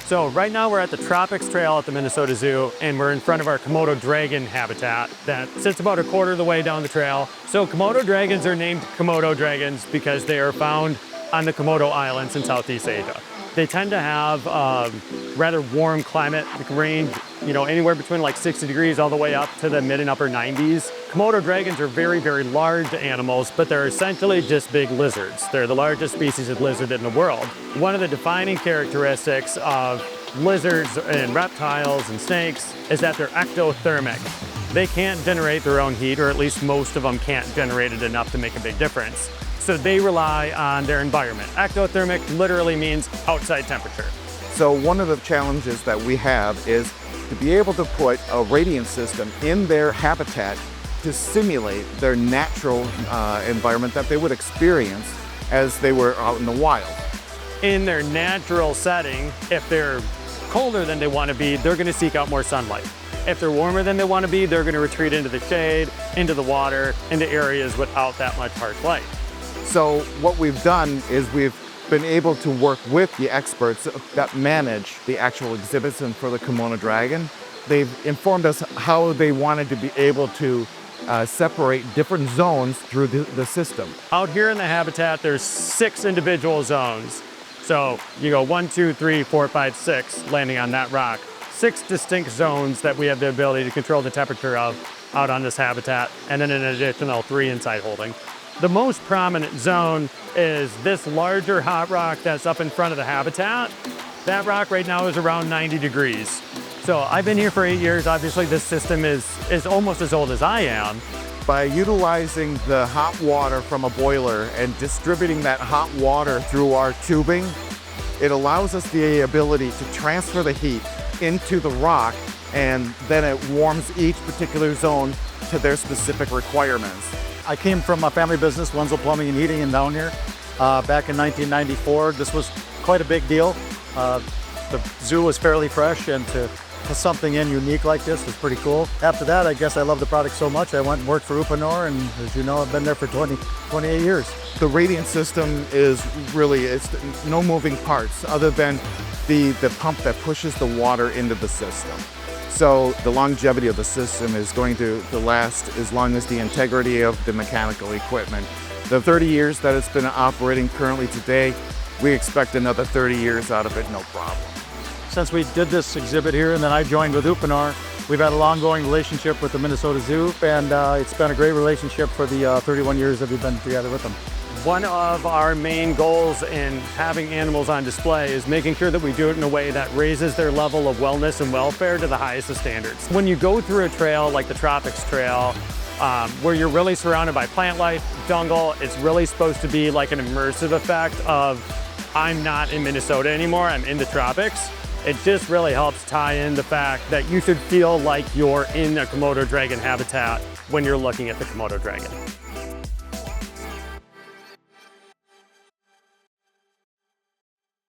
So right now we're at the Tropics Trail at the Minnesota Zoo, and we're in front of our Komodo dragon habitat that sits about a quarter of the way down the trail. So Komodo dragons are named Komodo dragons because they are found on the Komodo Islands in Southeast Asia. They tend to have rather warm climate, range, anywhere between like 60 degrees all the way up to the mid and upper 90s. Komodo dragons are very, very large animals, but they're essentially just big lizards. They're the largest species of lizard in the world. One of the defining characteristics of lizards and reptiles and snakes is that they're ectothermic. They can't generate their own heat, or at least most of them can't generate it enough to make a big difference. So they rely on their environment. Ectothermic literally means outside temperature. So one of the challenges that we have is to be able to put a radiant system in their habitat to simulate their natural environment that they would experience as they were out in the wild. In their natural setting, if they're colder than they want to be, they're going to seek out more sunlight. If they're warmer than they want to be, they're going to retreat into the shade, into the water, into areas without that much harsh light. So what we've done is we've been able to work with the experts that manage the actual exhibits and for the Komodo dragon. They've informed us how they wanted to be able to separate different zones through the system. Out here in the habitat, there's 6 individual zones. So you go 1, 2, 3, 4, 5, 6, landing on that rock. 6 distinct zones that we have the ability to control the temperature of out on this habitat, and then an additional 3 inside holding. The most prominent zone is this larger hot rock that's up in front of the habitat. That rock right now is around 90 degrees. So I've been here for 8 years. Obviously this system is almost as old as I am. By utilizing the hot water from a boiler and distributing that hot water through our tubing, it allows us the ability to transfer the heat into the rock, and then it warms each particular zone to their specific requirements. I came from a family business, Wenzel Plumbing and Heating, in down here back in 1994. This was quite a big deal. The zoo was fairly fresh, and to put something in unique like this was pretty cool. After that, I guess I love the product so much, I went and worked for Uponor, and as you know, I've been there for 28 years. The radiant system is really, it's no moving parts other than the pump that pushes the water into the system. So the longevity of the system is going to last as long as the integrity of the mechanical equipment. The 30 years that it's been operating currently today, we expect another 30 years out of it, no problem. Since we did this exhibit here and then I joined with Uponor, we've had a long-going relationship with the Minnesota Zoo, and it's been a great relationship for the 31 years that we've been together with them. One of our main goals in having animals on display is making sure that we do it in a way that raises their level of wellness and welfare to the highest of standards. When you go through a trail like the Tropics Trail, where you're really surrounded by plant life, jungle, it's really supposed to be like an immersive effect of, I'm not in Minnesota anymore, I'm in the tropics. It just really helps tie in the fact that you should feel like you're in a Komodo dragon habitat when you're looking at the Komodo dragon.